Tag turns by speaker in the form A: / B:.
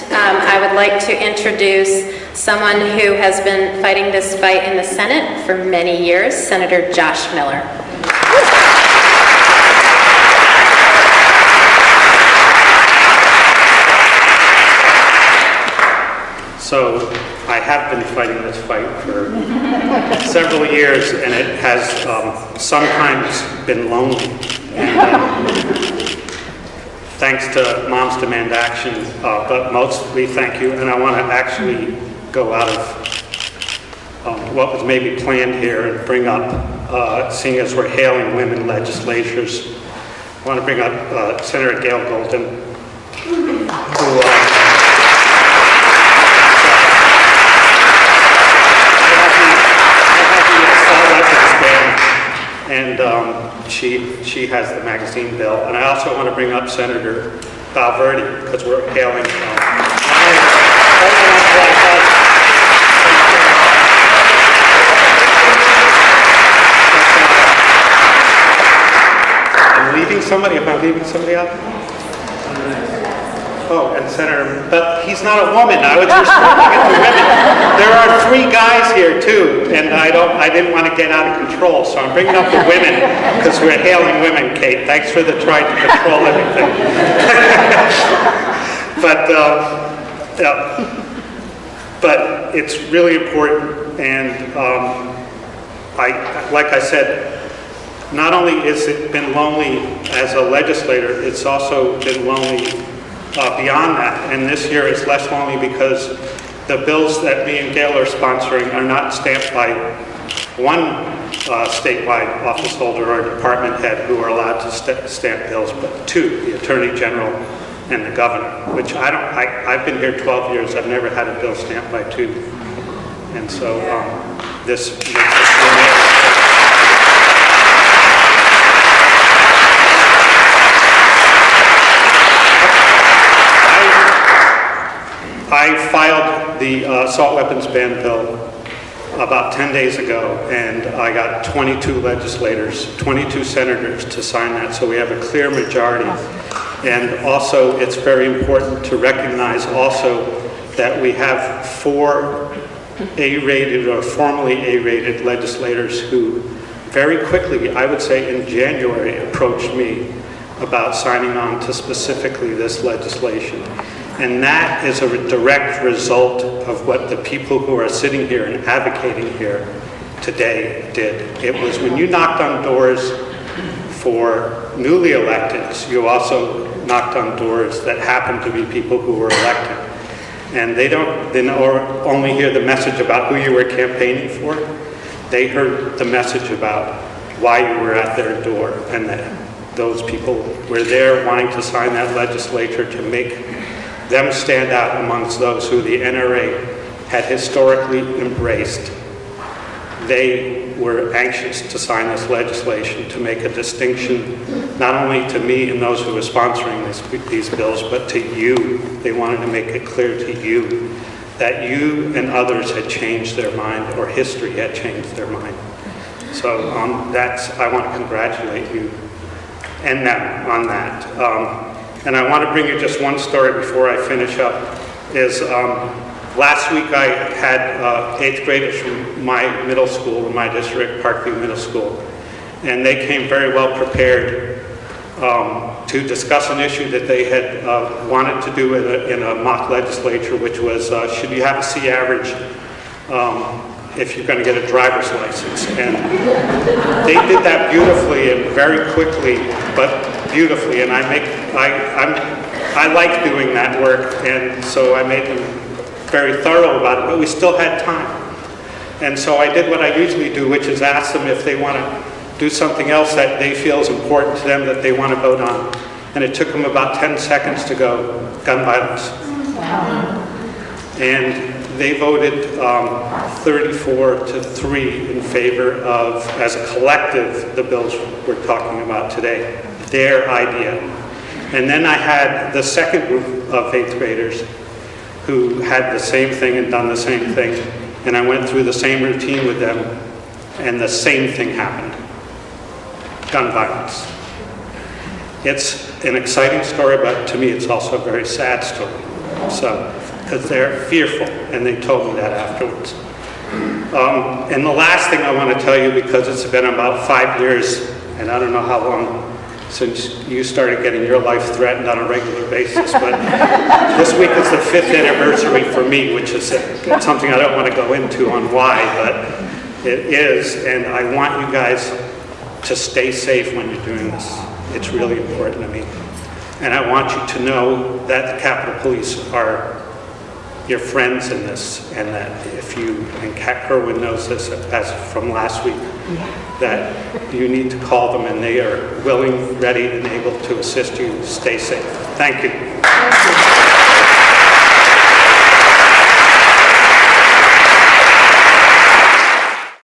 A: next, I would like to introduce someone who has been fighting this fight in the Senate for many years, Senator Josh Miller.
B: So I have been fighting this fight for several years, and it has sometimes been lonely. And, thanks to Moms Demand Action, but mostly thank you. And I want to actually go out of what was maybe planned here and bring up, seeing as we're hailing women legislators, I want to bring up Senator Gail Golden, who and she has the magazine bill. And I also want to bring up Senator Valverde, because we're hailing. I'm leaving somebody. Am I leaving somebody out? Oh, and Senator, but he's not a woman. I was restricting it to women. There are 3 guys here too, and I didn't want to get out of control, so I'm bringing up the women because we're hailing women, Kate. Thanks for the trying to control everything. But it's really important, and like I said, not only has it been lonely as a legislator, it's also been lonely beyond that, and this year is less lonely because the bills that me and Gail are sponsoring are not stamped by one statewide office holder or department head who are allowed to stamp bills, but 2, the Attorney General and the Governor, which I've been here 12 years, I've never had a bill stamped by 2. And so this makes us I filed the assault weapons ban bill about 10 days ago, and I got 22 legislators, 22 senators to sign that, so we have a clear majority. And also, it's very important to recognize also that we have 4 A-rated or formally A-rated legislators who very quickly, I would say in January, approached me about signing on to specifically this legislation. And that is a direct result of what the people who are sitting here and advocating here today did. It was when you knocked on doors for newly electeds, you also knocked on doors that happened to be people who were elected. And they didn't only hear the message about who you were campaigning for, they heard the message about why you were at their door, and that those people were there wanting to sign that legislature to make them stand out amongst those who the NRA had historically embraced. They were anxious to sign this legislation to make a distinction, not only to me and those who were sponsoring these bills, but to you. They wanted to make it clear to you that you and others had changed their mind, or history had changed their mind. So I want to congratulate you and them on that. And I want to bring you just one story before I finish up, is last week I had 8th graders from my middle school, in my district, Parkview Middle School, and they came very well prepared to discuss an issue that they had wanted to do in a mock legislature, which was, should you have a C average if you're going to get a driver's license? And they did that beautifully and very quickly, but beautifully, and I like doing that work, and so I made them very thorough about it, but we still had time. And so I did what I usually do, which is ask them if they want to do something else that they feel is important to them that they want to vote on. And it took them about 10 seconds to go, gun violence. Wow. And they voted 34-3 in favor of, as a collective, the bills we're talking about today, their idea. And then I had the second group of 8th graders who had the same thing and done the same thing. And I went through the same routine with them, and the same thing happened. Gun violence. It's an exciting story, but to me it's also a very sad story. So, because they're fearful, and they told me that afterwards. And the last thing I want to tell you, because it's been about 5 years, and I don't know how long since you started getting your life threatened on a regular basis, but this week is the 5th anniversary for me, which is something I don't want to go into on why, but it is, and I want you guys to stay safe when you're doing this. It's really important to me. And I want you to know that the Capitol Police are your friends in this, and that if you, and Kat Kerwin knows this as from last week, that you need to call them and they are willing, ready, and able to assist you. Stay safe. Thank you.